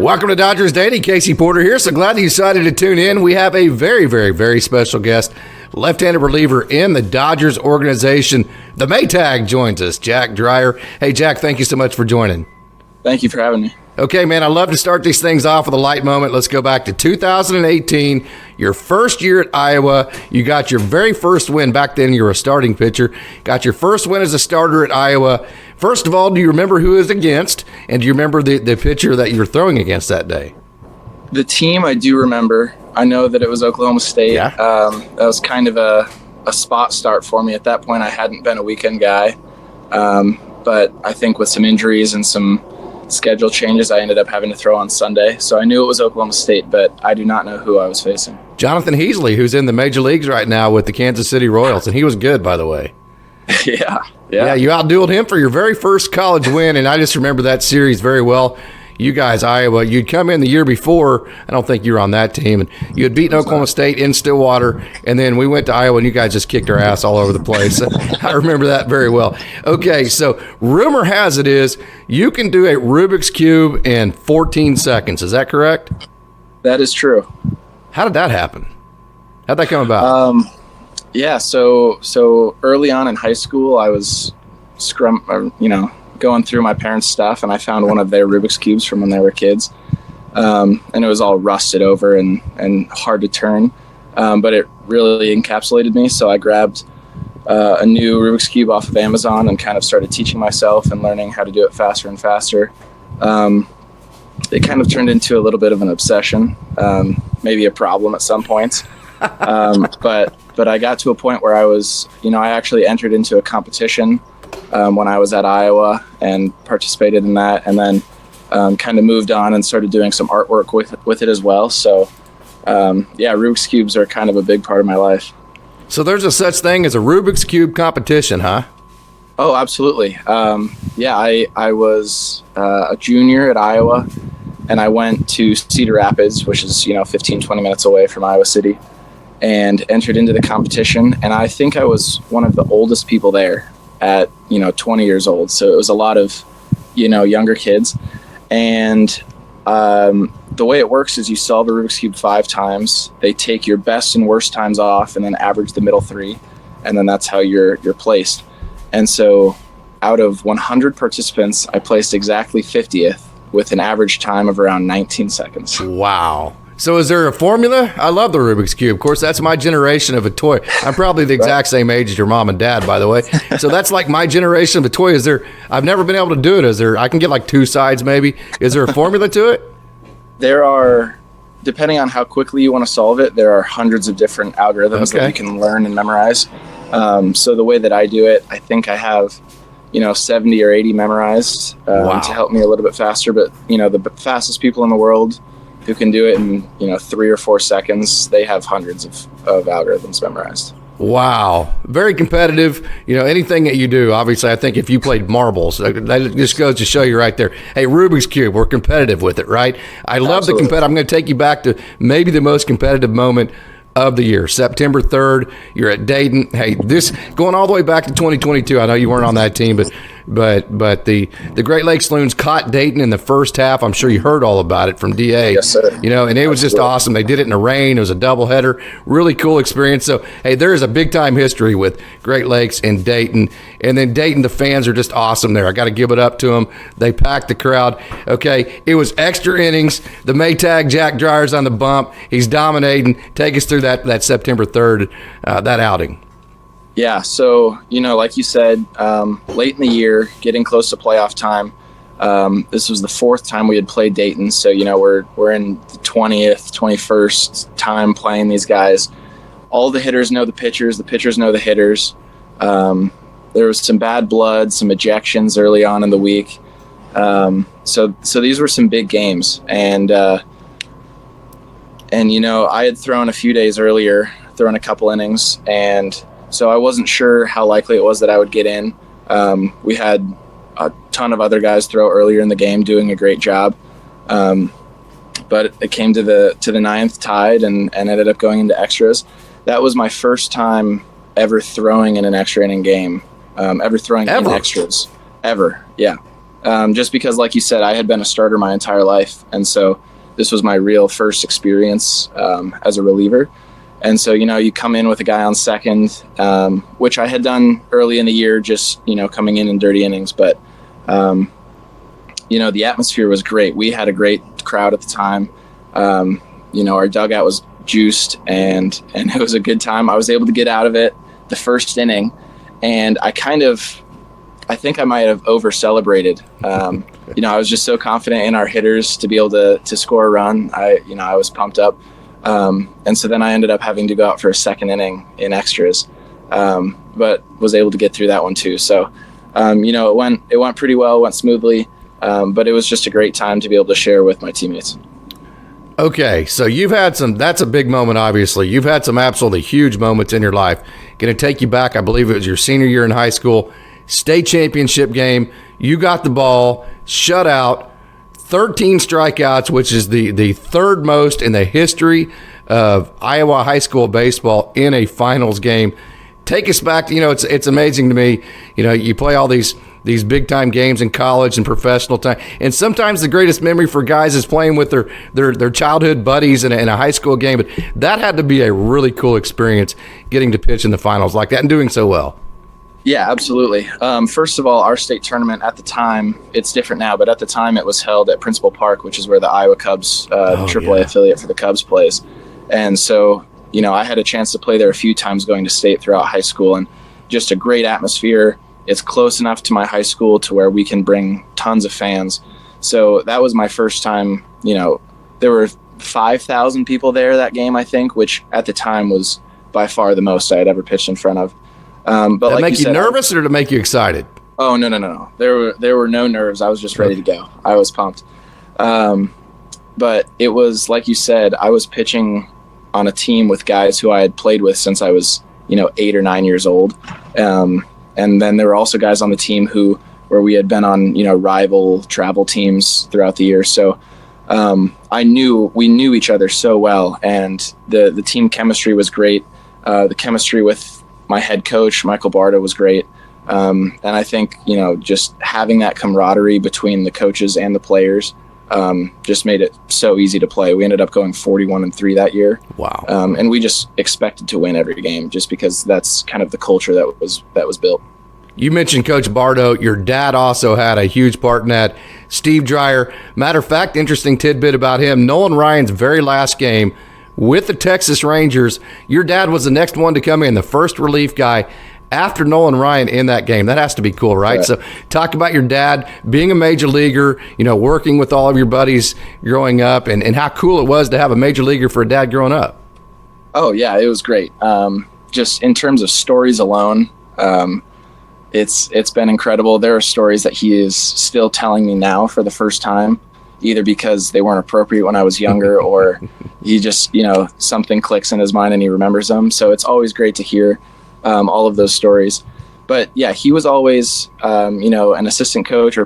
Welcome to Dodgers Daily. Casey Porter here. So glad that you decided to tune in. We have a very, very, very special guest, left-handed reliever in the Dodgers organization. The Maytag joins us, Jack Dreyer. Hey, Jack, thank you so much for joining. Thank you for having me. Okay, man, I love to start these things off with a light moment. Let's go back to 2018, your first year at Iowa. You got your very first win. Back then, you were a starting pitcher. Got your first win as a starter at Iowa. First of all, do you remember who it was against? And do you remember the pitcher that you were throwing against that day? The team I do remember. I know that it was Oklahoma State. Yeah. That was kind of a spot start for me. At that point, I hadn't been a weekend guy. But I think with some injuries and some schedule changes, I ended up having to throw on Sunday. So I knew it was Oklahoma State, but I do not know who I was facing. Jonathan Heasley, who's in the major leagues right now with the Kansas City Royals, and he was good, by the way. Yeah, you outdueled him for your very first college win, and I just remember that series very well. You guys, Iowa, you'd come in the year before. I don't think you were on that team, and you had beaten Oklahoma State in Stillwater, and then we went to Iowa, and you guys just kicked our ass all over the place. I remember that very well. Okay, so rumor has it is you can do a Rubik's Cube in 14 seconds. Is that correct? That is true. How did that happen? How'd that come about? Yeah, so early on in high school, I was going through my parents' stuff, and I found one of their Rubik's Cubes from when they were kids. And it was all rusted over and hard to turn, but it really encapsulated me. So I grabbed a new Rubik's Cube off of Amazon and kind of started teaching myself and learning how to do it faster and faster. It kind of turned into a little bit of an obsession, maybe a problem at some points. But I got to a point where I was, I actually entered into a competition when I was at Iowa and participated in that, and then kind of moved on and started doing some artwork with it as well. So, Rubik's Cubes are kind of a big part of my life. So there's a such thing as a Rubik's Cube competition, huh? Oh, absolutely. I was a junior at Iowa, and I went to Cedar Rapids, which is, 15, 20 minutes away from Iowa City, and entered into the competition. And I think I was one of the oldest people there at 20 years old, so it was a lot of younger kids. And the way it works is you solve a Rubik's Cube 5 times. They take your best and worst times off and then average the middle 3, and then that's how you're placed. And so out of 100 participants, I placed exactly 50th with an average time of around 19 seconds. Wow. So is there a formula? I love the Rubik's Cube. Of course, that's my generation of a toy. I'm probably the exact same age as your mom and dad, by the way. So that's like my generation of a toy. I've never been able to do it. I can get like 2 sides maybe. Is there a formula to it? There are, depending on how quickly you want to solve it, there are hundreds of different algorithms that you can learn and memorize. So the way that I do it, I think I have, 70 or 80 memorized to help me a little bit faster. But, the fastest people in the world who can do it in 3 or 4 seconds, they have hundreds of algorithms memorized. Wow. Very competitive. Anything that you do, obviously, I think if you played marbles, that just goes to show you right there. Hey, Rubik's Cube, we're competitive with it, right? I love the competitive. I'm going to take you back to maybe the most competitive moment of the year, September 3rd. You're at Dayton. Hey, this going all the way back to 2022. I know you weren't on that team, but the Great Lakes Loons caught Dayton in the first half. I'm sure you heard all about it from DA. Yes, sir. And it was just awesome. They did it in the rain. It was a doubleheader. Really cool experience. So, hey, there is a big time history with Great Lakes and Dayton. And then Dayton, the fans are just awesome there. I got to give it up to them. They packed the crowd. Okay, it was extra innings. The Maytag Jack Dreyer's on the bump. He's dominating. Take us through that September 3rd, that outing. Yeah, so, like you said, late in the year, getting close to playoff time, this was the 4th time we had played Dayton, so, we're in the 20th, 21st time playing these guys. All the hitters know the pitchers know the hitters. There was some bad blood, some ejections early on in the week. So these were some big games, and I had thrown a few days earlier, thrown a couple innings, and so I wasn't sure how likely it was that I would get in. We had a ton of other guys throw earlier in the game doing a great job. But it came to the 9th tied and ended up going into extras. That was my first time ever throwing in an extra inning game, ever throwing in extras. Ever, yeah. just because, like you said, I had been a starter my entire life. And so this was my real first experience as a reliever. And so, you come in with a guy on second, which I had done early in the year, just, coming in dirty innings. But, the atmosphere was great. We had a great crowd at the time. Our dugout was juiced and it was a good time. I was able to get out of it the first inning, and I think I might have over celebrated. I was just so confident in our hitters to be able to score a run. I was pumped up. And so then I ended up having to go out for a second inning in extras, but was able to get through that one too. So, it went pretty well, went smoothly. But it was just a great time to be able to share with my teammates. Okay, so that's a big moment, obviously. You've had some absolutely huge moments in your life. Going to take you back, I believe it was your senior year in high school, state championship game. You got the ball, shut out, 13 strikeouts, which is the third most in the history of Iowa high school baseball in a finals game. Take us back to, it's amazing to me, you play all these big time games in college and professional time. And sometimes the greatest memory for guys is playing with their childhood buddies in a high school game. But that had to be a really cool experience, getting to pitch in the finals like that and doing so well. Yeah, absolutely. First of all, our state tournament at the time, it's different now, but at the time it was held at Principal Park, which is where the Iowa Cubs, the AAA affiliate for the Cubs, plays. And so, I had a chance to play there a few times going to state throughout high school, and just a great atmosphere. It's close enough to my high school to where we can bring tons of fans. So that was my first time. There were 5,000 people there that game, I think, which at the time was by far the most I had ever pitched in front of. But did it make you nervous or did it make you excited? Oh, no. There were no nerves. I was just ready to go. I was pumped. But it was, like you said, I was pitching on a team with guys who I had played with since I was, 8 or 9 years old. And then there were also guys on the team where we had been on, rival travel teams throughout the year. So we knew each other so well, and the team chemistry was great. The chemistry with my head coach, Michael Barta, was great. And I think, just having that camaraderie between the coaches and the players just made it so easy to play. We ended up going 41-3 that year. Wow. And we just expected to win every game just because that's kind of the culture that was built. You mentioned Coach Bardo. Your dad also had a huge part in that. Steve Dreyer. Matter of fact, interesting tidbit about him. Nolan Ryan's very last game with the Texas Rangers, your dad was the next one to come in, the first relief guy after Nolan Ryan in that game. That has to be cool, right? So talk about your dad being a major leaguer, working with all of your buddies growing up, and how cool it was to have a major leaguer for a dad growing up. Oh, yeah, it was great. Just in terms of stories alone, it's been incredible. There are stories that he is still telling me now for the first time, either because they weren't appropriate when I was younger or he just, something clicks in his mind and he remembers them. So it's always great to hear all of those stories. But yeah, he was always, an assistant coach or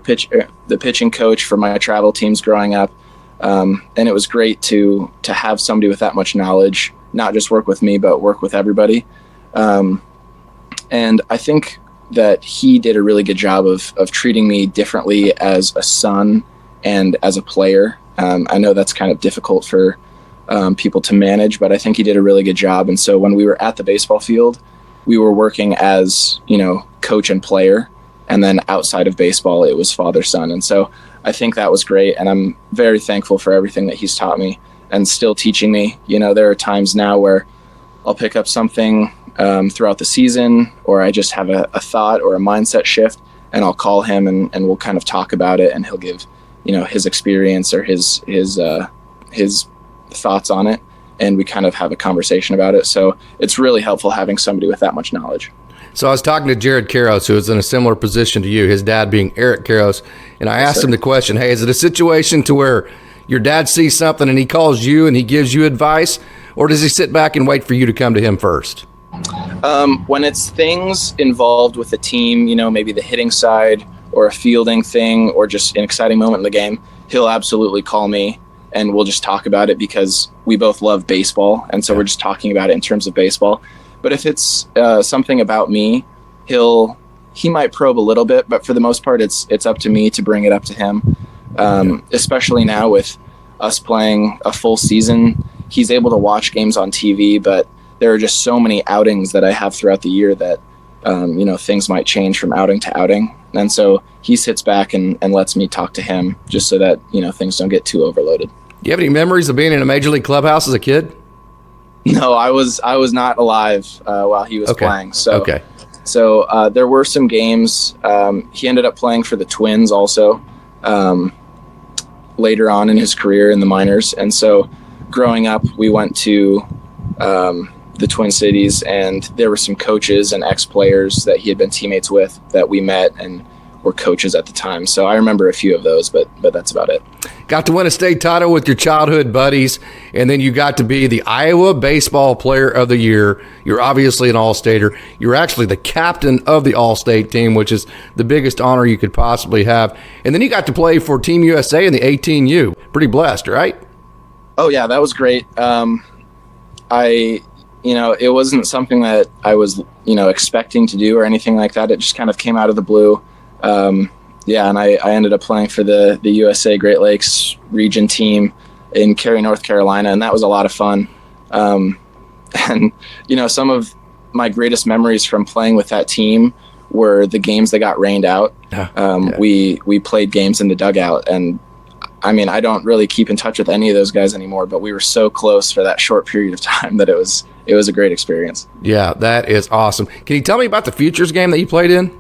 the pitching coach for my travel teams growing up. And it was great to have somebody with that much knowledge, not just work with me, but work with everybody. And I think that he did a really good job of treating me differently as a son and as a player. I know that's kind of difficult for people to manage, but I think he did a really good job. And so when we were at the baseball field, we were working as, coach and player. And then outside of baseball, it was father-son. And so I think that was great. And I'm very thankful for everything that he's taught me and still teaching me. There are times now where I'll pick up something throughout the season, or I just have a thought or a mindset shift, and I'll call him and we'll kind of talk about it, and he'll give, his experience or his thoughts on it, and we kind of have a conversation about it. So it's really helpful having somebody with that much knowledge. So I was talking to Jared Karros, who is in a similar position to you, his dad being Eric Karros, and I asked him the question, hey, is it a situation to where your dad sees something and he calls you and he gives you advice, or does he sit back and wait for you to come to him first? When it's things involved with the team, maybe the hitting side or a fielding thing or just an exciting moment in the game, he'll absolutely call me and we'll just talk about it because we both love baseball. And so we're just talking about it in terms of baseball. But if it's something about me, he'll he might probe a little bit, but for the most part, it's up to me to bring it up to him. Especially now with us playing a full season, he's able to watch games on TV, but there are just so many outings that I have throughout the year that, things might change from outing to outing. And so he sits back and lets me talk to him just so that, things don't get too overloaded. Do you have any memories of being in a major league clubhouse as a kid? No, I was not alive while he was playing. So, there were some games. He ended up playing for the Twins also later on in his career in the minors. And so growing up, we went to the Twin Cities, and there were some coaches and ex-players that he had been teammates with that we met and were coaches at the time. So I remember a few of those, but that's about it. Got to win a state title with your childhood buddies, and then you got to be the Iowa Baseball Player of the Year. You're obviously an All-Stater. You're actually the captain of the All-State team, which is the biggest honor you could possibly have. And then you got to play for Team USA in the 18U. Pretty blessed, right? Oh, yeah, that was great. It wasn't something that I was, expecting to do or anything like that. It just kind of came out of the blue. And I ended up playing for the USA Great Lakes region team in Cary, North Carolina, and that was a lot of fun. And some of my greatest memories from playing with that team were the games that got rained out. We played games in the dugout, and I don't really keep in touch with any of those guys anymore, but we were so close for that short period of time that it was a great experience. Yeah, that is awesome. Can you tell me about the Futures game that you played in?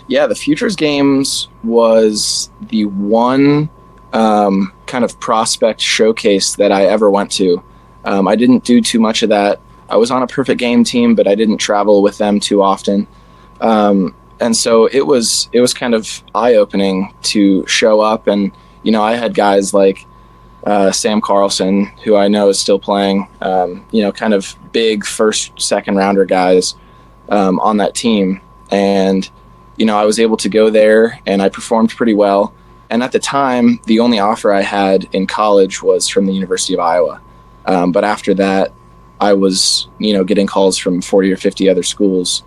Yeah, the Futures Games was the one kind of prospect showcase that I ever went to. I didn't do too much of that. I was on a perfect game team, but I didn't travel with them too often. And so it was kind of eye-opening to show up. And, I had guys like Sam Carlson, who I know is still playing, kind of big first, second rounder guys on that team. And I was able to go there and I performed pretty well. And at the time, the only offer I had in college was from the University of Iowa. But after that, I was, getting calls from 40 or 50 other schools,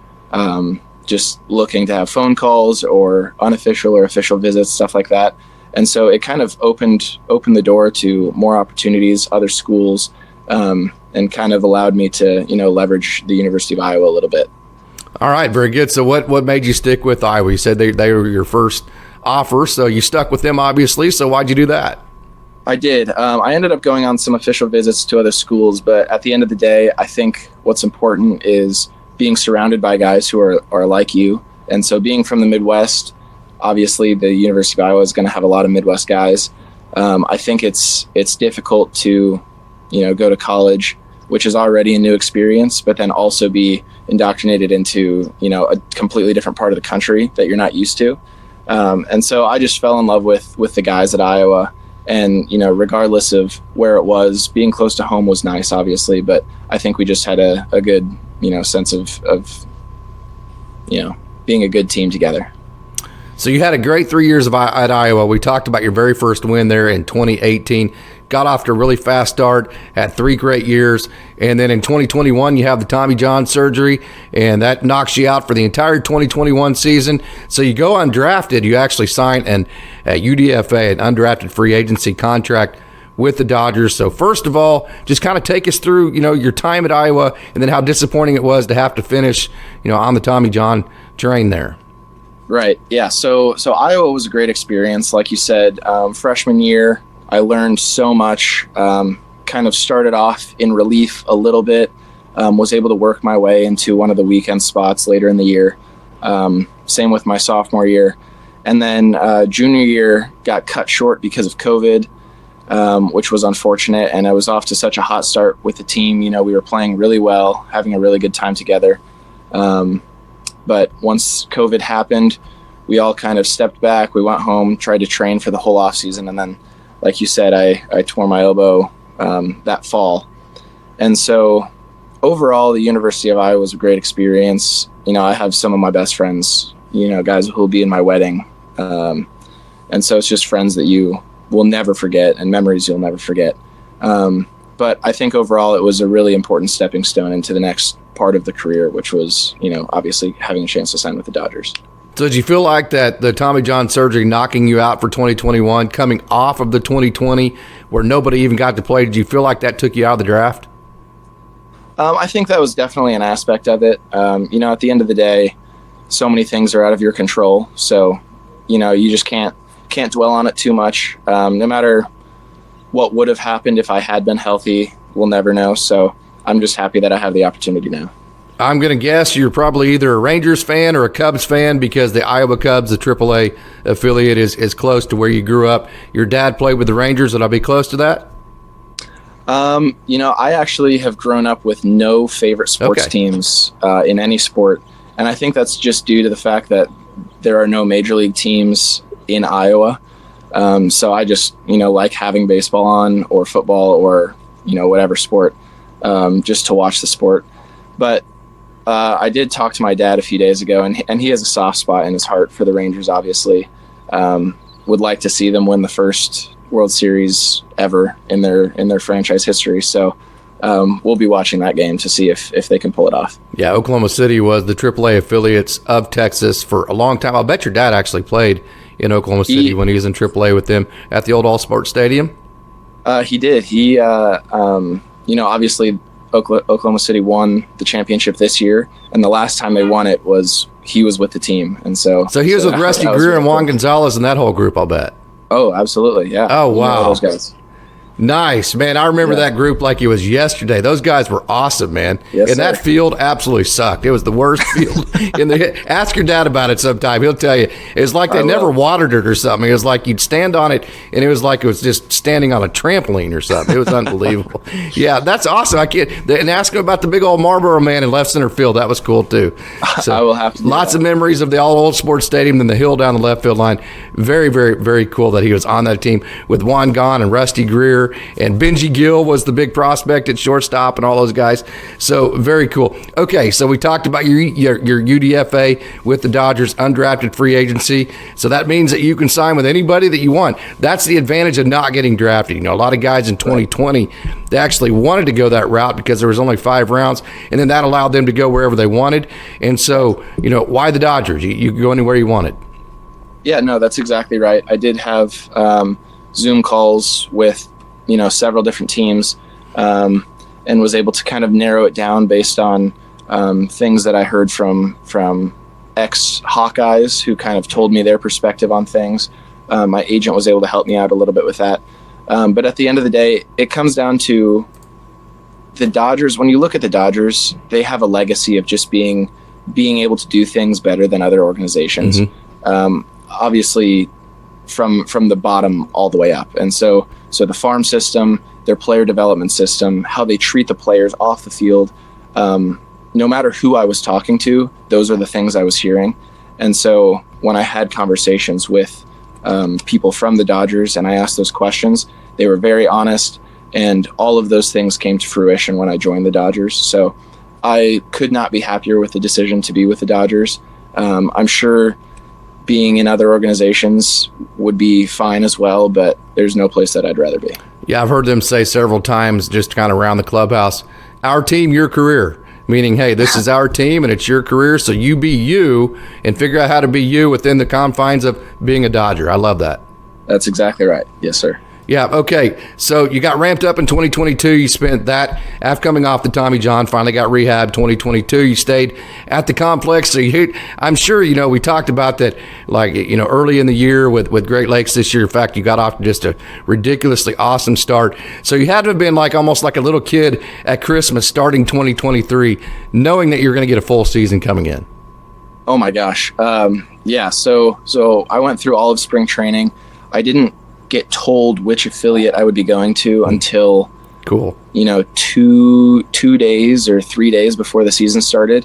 just looking to have phone calls or unofficial or official visits, stuff like that. And so it kind of opened the door to more opportunities, other schools, and kind of allowed me to, leverage the University of Iowa a little bit. All right, very good. So what made you stick with Iowa? You said they were your first offer, so you stuck with them, obviously. So why'd you do that? I did. I ended up going on some official visits to other schools, but at the end of the day, I think what's important is being surrounded by guys who are like you. And so being from the Midwest, obviously the University of Iowa is going to have a lot of Midwest guys. I think it's difficult to, go to college, which is already a new experience, but then also be indoctrinated into, a completely different part of the country that you're not used to. And so I just fell in love with the guys at Iowa. And, regardless of where it was, being close to home was nice, obviously, but I think we just had a good, sense of being a good team together. So you had a great 3 years at Iowa. We talked about your very first win there in 2018. Got off to a really fast start, had 3 great years, and then in 2021 you have the Tommy John surgery, and that knocks you out for the entire 2021 season. So you go undrafted. You actually sign a UDFA, an undrafted free agency contract with the Dodgers. So first of all, just kind of take us through, your time at Iowa, and then how disappointing it was to have to finish, on the Tommy John train there. Right. Yeah. So Iowa was a great experience. Like you said, freshman year, I learned so much, kind of started off in relief a little bit, was able to work my way into one of the weekend spots later in the year. Same with my sophomore year. And then junior year got cut short because of COVID, which was unfortunate. And I was off to such a hot start with the team. We were playing really well, having a really good time together. But once COVID happened, we all kind of stepped back. We went home, tried to train for the whole off season. And then, like you said, I tore my elbow that fall. And so overall, the University of Iowa was a great experience. I have some of my best friends, guys who will be in my wedding. And so it's just friends that you will never forget and memories you'll never forget. But I think overall it was a really important stepping stone into the next part of the career, which was, obviously having a chance to sign with the Dodgers. So did you feel like that the Tommy John surgery knocking you out for 2021, coming off of the 2020 where nobody even got to play, did you feel like that took you out of the draft? I think that was definitely an aspect of it. At the end of the day, so many things are out of your control. So, you just can't dwell on it too much. No matter what would have happened if I had been healthy, we'll never know. So I'm just happy that I have the opportunity now. I'm going to guess you're probably either a Rangers fan or a Cubs fan because the Iowa Cubs, the AAA affiliate, is close to where you grew up. Your dad played with the Rangers. Would I be close to that? I actually have grown up with no favorite sports teams in any sport. And I think that's just due to the fact that there are no major league teams in Iowa. So I just, like having baseball on or football or, whatever sport, just to watch the sport. But I did talk to my dad a few days ago, and he has a soft spot in his heart for the Rangers, obviously. Would like to see them win the first World Series ever in their franchise history. So we'll be watching that game to see if they can pull it off. Yeah, Oklahoma City was the AAA affiliates of Texas for a long time. I'll bet your dad actually played in Oklahoma City when he was in AAA with them at the old All Sports Stadium. He did. He, obviously Oklahoma City won the championship this year, and the last time they won it he was with the team, and so he was with Rusty Greer and Juan Gonzalez and that whole group, I'll bet. Oh, absolutely, yeah. Oh, wow, those guys. Nice, man. I remember that group like it was yesterday. Those guys were awesome, man. Yes, and that field absolutely sucked. It was the worst field ask your dad about it sometime. He'll tell you. It was like they never watered it or something. It was like you'd stand on it, and it was like it was just standing on a trampoline or something. It was unbelievable. Yeah, that's awesome. And ask him about the big old Marlboro man in left center field. That was cool, too. So, I will have to do lots of memories of the old sports stadium and the hill down the left field line. Very, very, very cool that he was on that team with Juan Gahn and Rusty Greer, and Benji Gill was the big prospect at shortstop and all those guys. So very cool. Okay, so we talked about your UDFA with the Dodgers, undrafted free agency. So that means that you can sign with anybody that you want. That's the advantage of not getting drafted. A lot of guys in 2020, they actually wanted to go that route because there was only 5 rounds, and then that allowed them to go wherever they wanted. And so, why the Dodgers? You can go anywhere you wanted. Yeah, no, that's exactly right. I did have Zoom calls with several different teams, and was able to kind of narrow it down based on things that I heard from ex-Hawkeyes who kind of told me their perspective on things. My agent was able to help me out a little bit with that. But at the end of the day, it comes down to the Dodgers. When you look at the Dodgers, they have a legacy of just being able to do things better than other organizations. Mm-hmm. Obviously, from the bottom all the way up. And so the farm system, their player development system, how they treat the players off the field, no matter who I was talking to, those are the things I was hearing. And so when I had conversations with people from the Dodgers and I asked those questions, they were very honest, and all of those things came to fruition when I joined the Dodgers. So I could not be happier with the decision to be with the Dodgers. I'm sure being in other organizations would be fine as well, but there's no place that I'd rather be. Yeah, I've heard them say several times, just kind of around the clubhouse, our team, your career. Meaning, hey, this is our team and it's your career, so you be you and figure out how to be you within the confines of being a Dodger. I love that. That's exactly right. Yes, sir. Yeah, okay. So you got ramped up in 2022. You spent that after coming off the Tommy John, finally got rehab 2022. You stayed at the complex. So I'm sure, we talked about that, like, early in the year with Great Lakes this year. In fact, you got off to just a ridiculously awesome start. So you had to have been almost like a little kid at Christmas starting 2023, knowing that you're going to get a full season coming in. Oh, my gosh. Yeah, so I went through all of spring training. I didn't get told which affiliate I would be going to until 2 days or 3 days before the season started.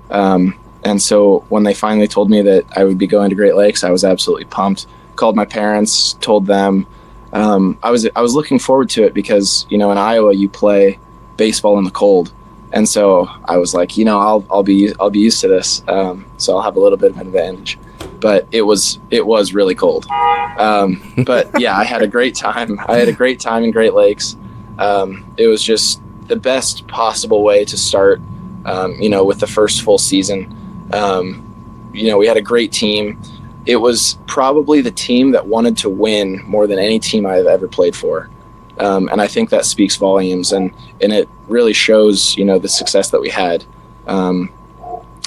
And so when they finally told me that I would be going to Great Lakes, I was absolutely pumped. Called my parents, told them. I was looking forward to it because, in Iowa you play baseball in the cold. And so I was like, I'll be used to this. So I'll have a little bit of an advantage. But it was really cold. But yeah, I had a great time. I had a great time in Great Lakes. It was just the best possible way to start with the first full season. We had a great team. It was probably the team that wanted to win more than any team I've ever played for. And I think that speaks volumes, and it really shows, the success that we had.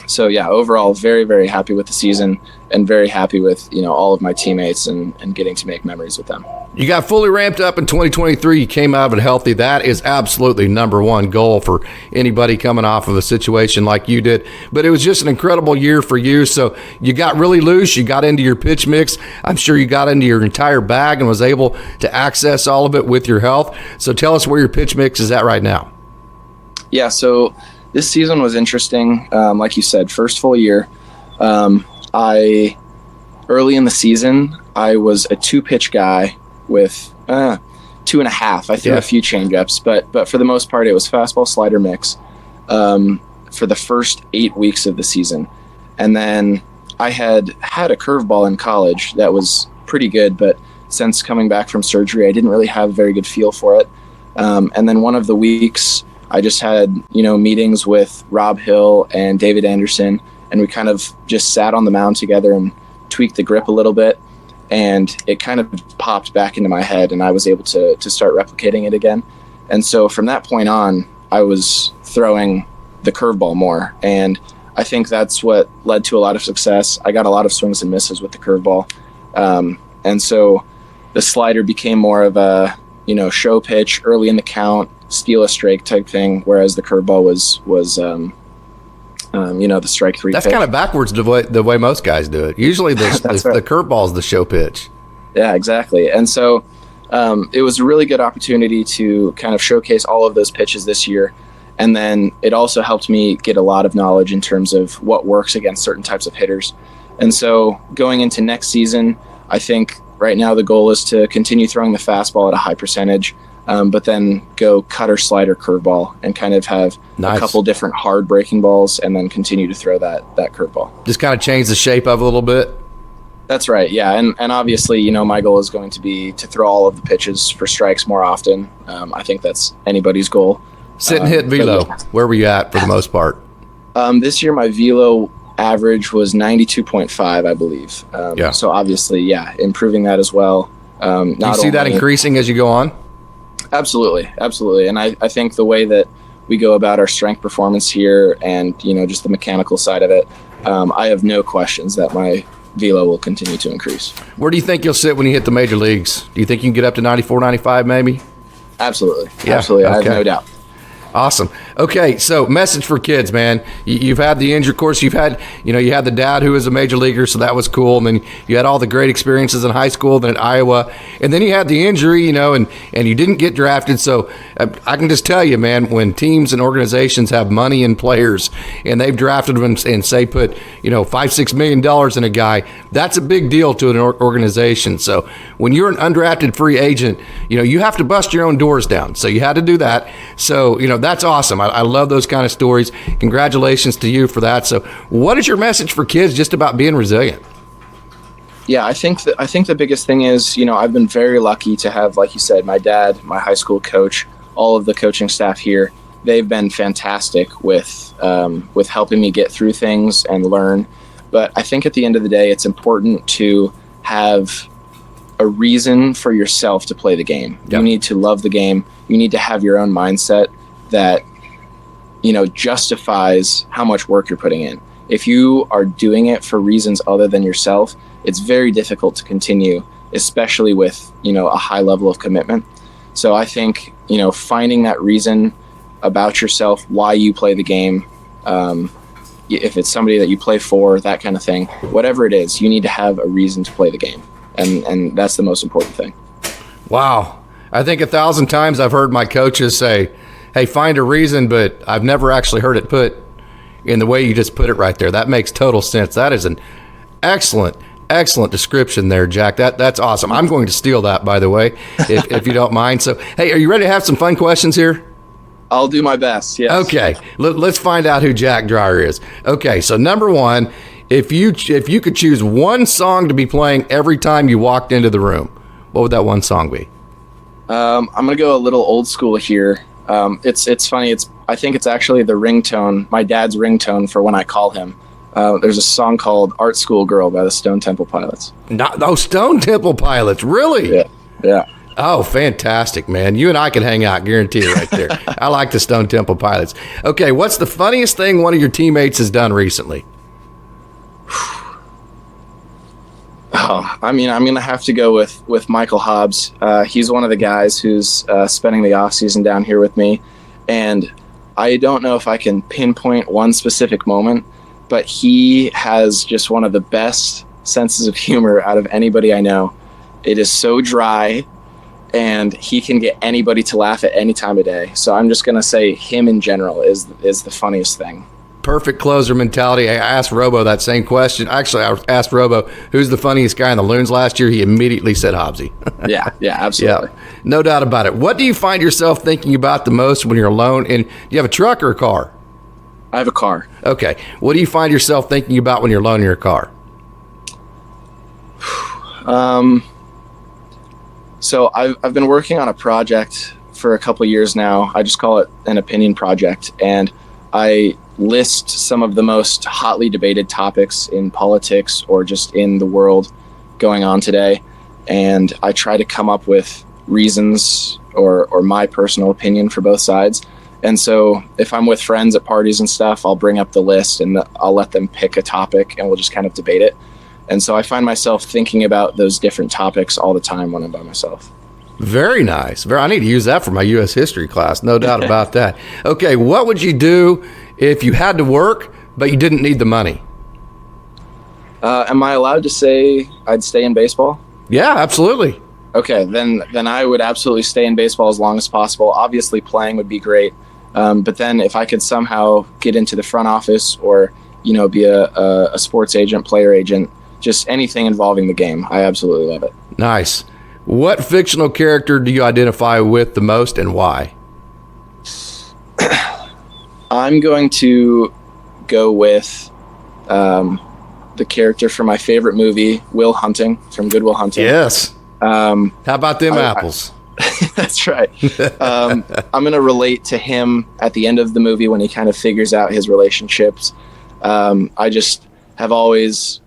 So yeah, overall, very, very happy with the season and very happy with, all of my teammates and getting to make memories with them. You got fully ramped up in 2023. You came out of it healthy. That is absolutely number one goal for anybody coming off of a situation like you did. But it was just an incredible year for you. So you got really loose. You got into your pitch mix. I'm sure you got into your entire bag and was able to access all of it with your health. So tell us where your pitch mix is at right now. Yeah, so this season was interesting. Like you said, first full year. Early in the season, I was a 2-pitch guy with 2.5. I threw a few changeups, but for the most part, it was fastball slider mix for the first 8 weeks of the season. And then I had a curveball in college that was pretty good, but since coming back from surgery, I didn't really have a very good feel for it. And then one of the weeks, I just had, meetings with Rob Hill and David Anderson, and we kind of just sat on the mound together and tweaked the grip a little bit, and it kind of popped back into my head, and I was able to start replicating it again. And so from that point on, I was throwing the curveball more, and I think that's what led to a lot of success. I got a lot of swings and misses with the curveball, and so the slider became more of a show pitch early in the count, steal a strike type thing, whereas the curveball was the strike three. That's pitch. kind of backwards the way most guys do it. Usually the curveball is the show pitch. Yeah, exactly. And so it was a really good opportunity to kind of showcase all of those pitches this year. And then it also helped me get a lot of knowledge in terms of what works against certain types of hitters. And so going into next season, I think right now the goal is to continue throwing the fastball at a high percentage, but then go cutter, slider, curveball, and kind of have a couple different hard breaking balls, and then continue to throw that curveball. Just kind of change the shape of it a little bit. That's right, yeah. And obviously, my goal is going to be to throw all of the pitches for strikes more often. I think that's anybody's goal. Sit and hit velo. Where were you at for the most part? This year, my velo average was 92.5, I believe. So obviously, improving that as well. Do you see that increasing as you go on? Absolutely. And I think the way that we go about our strength performance here and, just the mechanical side of it, I have no questions that my velo will continue to increase. Where do you think you'll sit when you hit the major leagues? Do you think you can get up to 94, 95 maybe? Absolutely. Yeah, absolutely. Okay. I have no doubt. Awesome. Okay, so message for kids, man. You've had the injury course. You've had, you had the dad who was a major leaguer, so that was cool. And then you had all the great experiences in high school, then at Iowa, and then you had the injury, and you didn't get drafted. So I can just tell you, man, when teams and organizations have money in players and they've drafted them and say put, $5-6 million in a guy, that's a big deal to an organization. So when you're an undrafted free agent, you have to bust your own doors down. So you had to do that. So, that's awesome. I love those kind of stories. Congratulations to you for that. So what is your message for kids just about being resilient? Yeah, I think the biggest thing is, I've been very lucky to have, like you said, my dad, my high school coach, all of the coaching staff here. They've been fantastic with helping me get through things and learn. But I think at the end of the day, it's important to have a reason for yourself to play the game. Yep. You need to love the game. You need to have your own mindset that, justifies how much work you're putting in. If you are doing it for reasons other than yourself, it's very difficult to continue, especially with, a high level of commitment. So I think, finding that reason about yourself, why you play the game, if it's somebody that you play for, that kind of thing, whatever it is, you need to have a reason to play the game. And that's the most important thing. Wow. I think 1,000 times I've heard my coaches say, hey, find a reason, but I've never actually heard it put in the way you just put it right there. That makes total sense. That is an excellent description there, Jack. That's awesome. I'm going to steal that, by the way, if you don't mind. So, hey, are you ready to have some fun questions here? I'll do my best, yes. Okay, let's find out who Jack Dreyer is. Okay, so number one, if you could choose one song to be playing every time you walked into the room, what would that one song be? I'm going to go a little old school here. It's funny. I think it's actually the ringtone, my dad's ringtone for when I call him. There's a song called Art School Girl by the Stone Temple Pilots. Stone Temple Pilots, really? Yeah. Oh, fantastic, man. You and I can hang out, guarantee it right there. I like the Stone Temple Pilots. Okay, what's the funniest thing one of your teammates has done recently? Oh, I mean, I'm going to have to go with Michael Hobbs. He's one of the guys who's spending the off season down here with me. And I don't know if I can pinpoint one specific moment, but he has just one of the best senses of humor out of anybody I know. It is so dry, and he can get anybody to laugh at any time of day. So I'm just going to say him in general is the funniest thing. Perfect closer mentality. I asked Robo that same question. Actually, I asked Robo, who's the funniest guy in the Loons last year? He immediately said Hobbsy. Yeah, absolutely. Yeah, no doubt about it. What do you find yourself thinking about the most when you're alone? And do you have a truck or a car? I have a car. Okay. What do you find yourself thinking about when you're alone in your car? So I've been working on a project for a couple years now. I just call it an opinion project. And I list some of the most hotly debated topics in politics or just in the world going on today. And I try to come up with reasons or my personal opinion for both sides. And so if I'm with friends at parties and stuff, I'll bring up the list and I'll let them pick a topic and we'll just kind of debate it. And so I find myself thinking about those different topics all the time when I'm by myself. Very nice. I need to use that for my U.S. history class. No doubt about that. Okay, what would you do if you had to work, but you didn't need the money? Am I allowed to say I'd stay in baseball? Yeah, absolutely. Okay, then I would absolutely stay in baseball as long as possible. Obviously, playing would be great. But then if I could somehow get into the front office or, be a sports agent, player agent, just anything involving the game, I absolutely love it. Nice. What fictional character do you identify with the most and why? I'm going to go with the character from my favorite movie, Will Hunting, from Good Will Hunting. Yes. How about them apples? That's right. I'm going to relate to him at the end of the movie when he kind of figures out his relationships. I just have always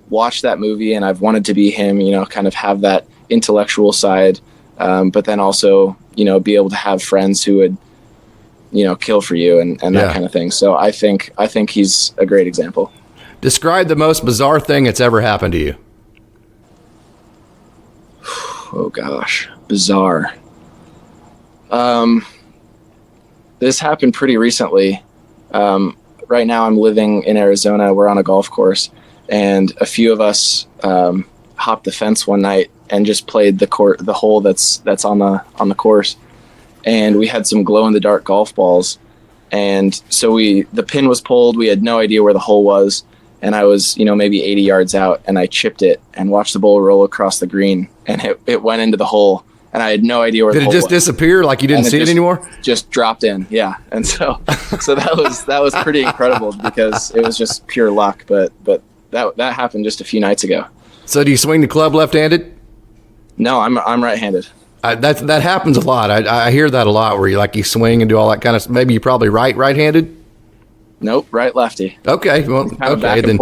watched that movie and I've wanted to be him, kind of have that intellectual side, but then also, be able to have friends who would, kill for you and that kind of thing. So I think he's a great example. Describe the most bizarre thing that's ever happened to you. Oh gosh, bizarre. This happened pretty recently. Right now I'm living in Arizona. We're on a golf course and a few of us hopped the fence one night and just played the hole that's on the course. And we had some glow in the dark golf balls. And so the pin was pulled. We had no idea where the hole was. And I was, maybe 80 yards out and I chipped it and watched the ball roll across the green and it went into the hole. And I had no idea where the hole was. Did it just disappear like you didn't see it anymore? Just dropped in. Yeah. And so that was pretty incredible because it was just pure luck. But that happened just a few nights ago. So do you swing the club left-handed? No, I'm right-handed. That happens a lot. I hear that a lot where you swing and do all that kind of. Maybe you're probably right-handed. Nope, right-lefty. Okay, well, okay, then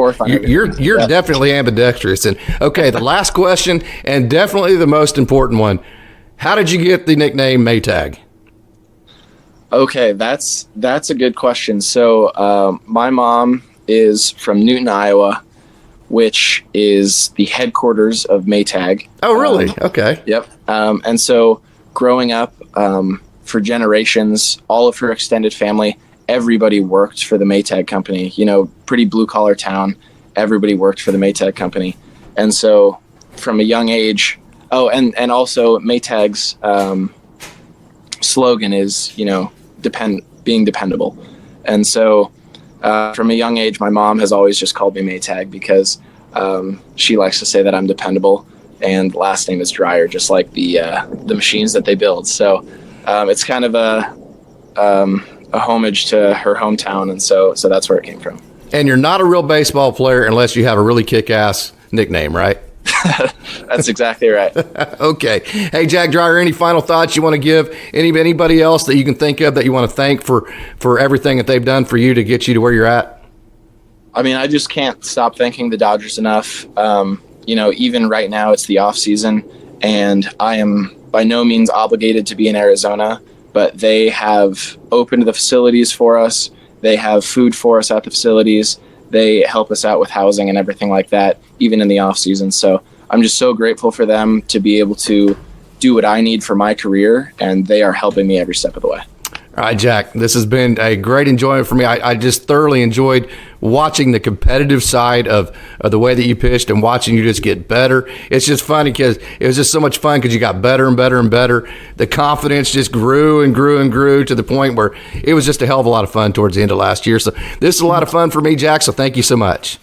you're definitely ambidextrous. And okay, the last question and definitely the most important one: how did you get the nickname Maytag? Okay, that's a good question. So my mom is from Newton, Iowa, which is the headquarters of Maytag. Oh, really? Okay. Yep. And so growing up, for generations, all of her extended family, everybody worked for the Maytag company. Pretty blue-collar town. Everybody worked for the Maytag company. And so from a young age, and also Maytag's slogan is, being dependable. And so from a young age, my mom has always just called me Maytag because she likes to say that I'm dependable, and last name is Dreyer, just like the machines that they build. So it's kind of a homage to her hometown, and so that's where it came from. And you're not a real baseball player unless you have a really kick-ass nickname, right? That's exactly right. Okay. Hey, Jack Dreyer, any final thoughts you want to give anybody else that you can think of that you want to thank for everything that they've done for you to get you to where you're at? I mean, I just can't stop thanking the Dodgers enough. Even right now it's the off season, and I am by no means obligated to be in Arizona, but they have opened the facilities for us. They have food for us at the facilities. They help us out with housing and everything like that, even in the off season. So I'm just so grateful for them to be able to do what I need for my career, and they are helping me every step of the way. All right, Jack, this has been a great enjoyment for me. I just thoroughly enjoyed watching the competitive side of the way that you pitched and watching you just get better. It's just funny because it was just so much fun because you got better and better and better. The confidence just grew and grew and grew to the point where it was just a hell of a lot of fun towards the end of last year. So this is a lot of fun for me, Jack, so thank you so much.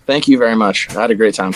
Thank you very much. I had a great time.